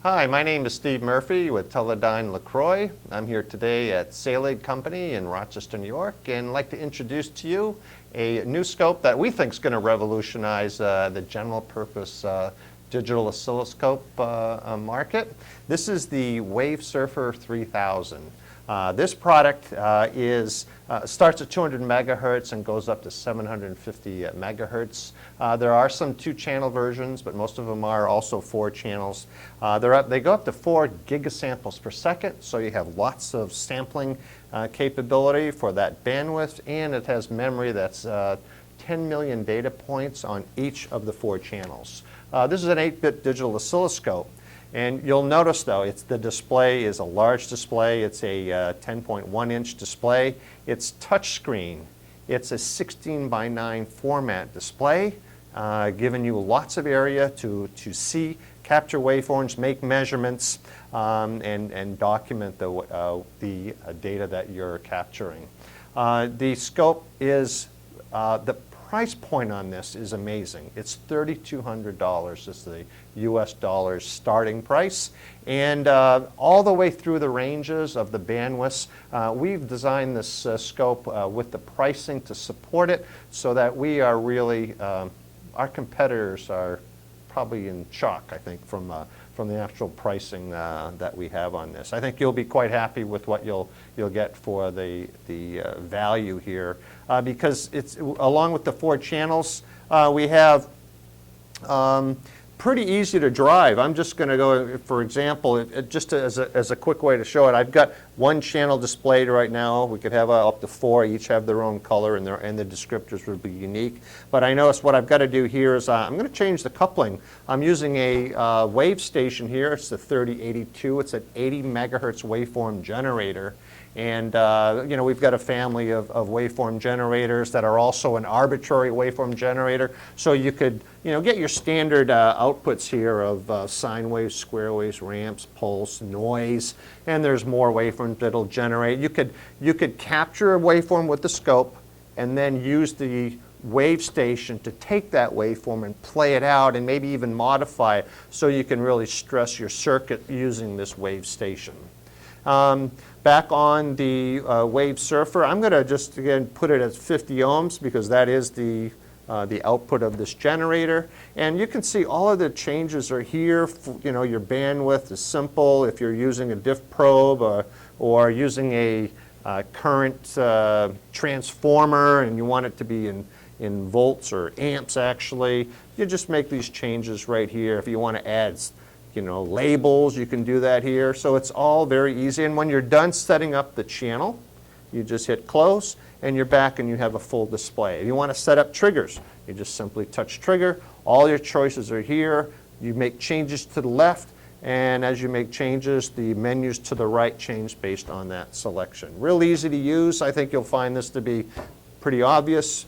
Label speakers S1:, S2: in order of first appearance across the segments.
S1: Hi, my name is Steve Murphy with Teledyne LaCroix. I'm here today at Saelig Company in Rochester, New York, and I'd like to introduce to you a new scope that we think is going to revolutionize the general purpose digital oscilloscope market. This is the WaveSurfer3000. This product starts at 200 megahertz and goes up to 750 megahertz. There are some 2-channel versions, but most of them are also 4 channels. They go up to 4 gigasamples per second, so you have lots of sampling capability for that bandwidth, and it has memory that's 10 million data points on each of the 4 channels. This is an 8-bit digital oscilloscope. And you'll notice, though, the display is a large display. It's a 10.1-inch display. It's touchscreen. It's a 16:9 format display, giving you lots of area to see, capture waveforms, make measurements, and document the data that you're capturing. The scope is the price point on this is amazing. It's $3,200 is the US dollars starting price, and all the way through the ranges of the bandwidths. We've designed this scope with the pricing to support it so that we are really, our competitors are probably in shock, I think, from the actual pricing that we have on this. I think you'll be quite happy with what you'll get for the value here, because it's along with the 4 channels we have. Pretty easy to drive. I'm just going to go, for example, just as a quick way to show it. I've got 1 channel displayed right now. We could have up to 4. Each have their own color, and the descriptors would be unique. But I notice what I've got to do here is I'm going to change the coupling. I'm using a wave station here. It's the 3082. It's an 80 megahertz waveform generator. And we've got a family of waveform generators that are also an arbitrary waveform generator. So you could get your standard outputs here of sine waves, square waves, ramps, pulse, noise, and there's more waveforms that'll generate. You could capture a waveform with the scope and then use the wave station to take that waveform and play it out and maybe even modify it so you can really stress your circuit using this wave station. Back on the WaveSurfer, I'm going to just again put it at 50 ohms because that is the output of this generator. And you can see all of the changes are here. Your bandwidth is simple. If you're using a diff probe or using a current transformer and you want it to be in volts or amps, actually, you just make these changes right here. If you want to add labels, you can do that here. So it's all very easy. And when you're done setting up the channel, you just hit close and you're back and you have a full display. If you want to set up triggers, you just simply touch trigger. All your choices are here. You make changes to the left, and as you make changes, the menus to the right change based on that selection. Real easy to use. I think you'll find this to be pretty obvious,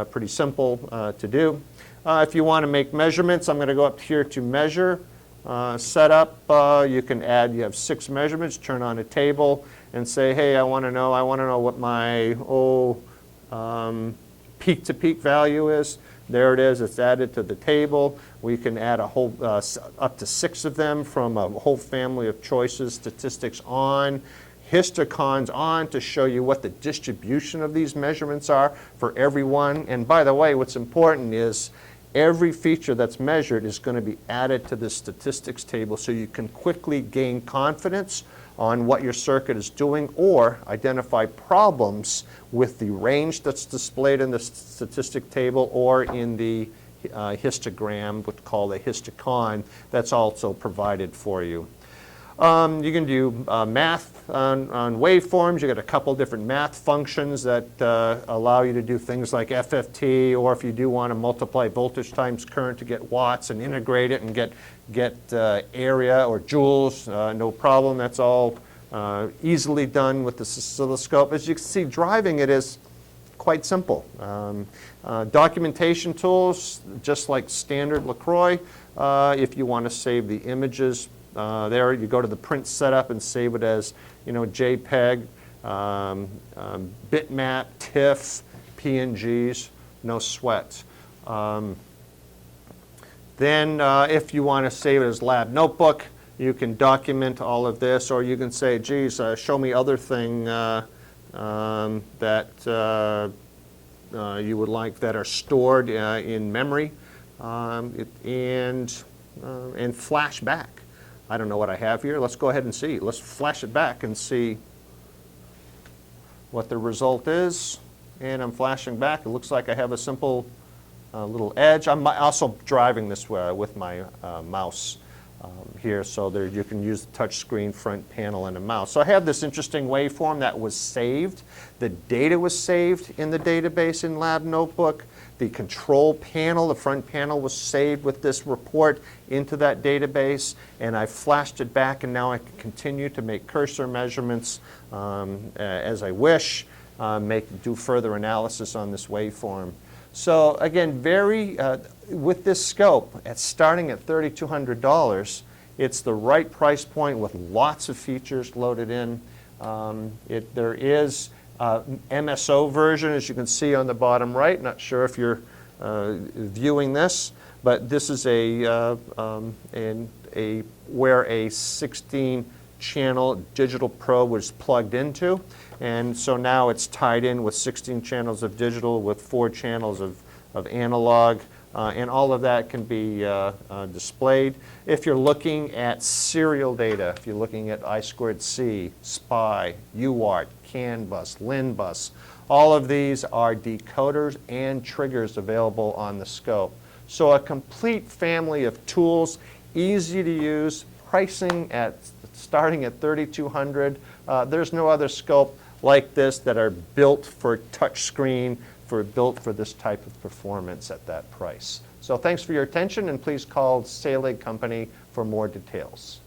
S1: pretty simple to do. If you want to make measurements, I'm going to go up here to measure. Setup, you can add, you have 6 measurements, turn on a table and say, hey, I want to know what my peak-to-peak value is. There it is, it's added to the table. We can add a whole, up to 6 of them from a whole family of choices, statistics on, histocons on to show you what the distribution of these measurements are for everyone. And by the way, what's important is every feature that's measured is going to be added to this statistics table so you can quickly gain confidence on what your circuit is doing or identify problems with the range that's displayed in the statistic table or in the histogram, what's called a histocon, that's also provided for you. You can do math on waveforms. You got a couple different math functions that allow you to do things like FFT, or if you do want to multiply voltage times current to get watts and integrate it and get area or joules, no problem. That's all easily done with the oscilloscope. As you can see, driving it is quite simple. Documentation tools, just like standard LaCroix. If you want to save the images, there you go to the print setup and save it as JPEG, bitmap, TIFF, PNGs, no sweat. Then if you want to save it as lab notebook, You can document all of this, or you can say, geez, show me other thing that you would like that are stored in memory, and flash back. I don't know what I have here. Let's go ahead and see. Let's flash it back and see what the result is. And I'm flashing back. It looks like I have a simple little edge. I'm also driving this with my mouse here, so there you can use the touch screen, front panel, and a mouse. So I have this interesting waveform that was saved. The data was saved in the database in Lab Notebook. The control panel, the front panel, was saved with this report into that database, and I flashed it back, and now I can continue to make cursor measurements as I wish, do further analysis on this waveform. So again, with this scope, starting at $3,200, it's the right price point with lots of features loaded in. There is MSO version, as you can see on the bottom right. Not sure if you're viewing this, but this is where a 16-channel digital probe was plugged into. And so now it's tied in with 16 channels of digital with 4 channels of analog, and all of that can be displayed. If you're looking at serial data, if you're looking at I2C, SPI, UART, CAN bus, LIN bus, all of these are decoders and triggers available on the scope. So a complete family of tools, easy to use, pricing starting at $3,200. There's no other scope like this that are built for touchscreen, built for this type of performance at that price. So thanks for your attention, and please call Saelig Company for more details.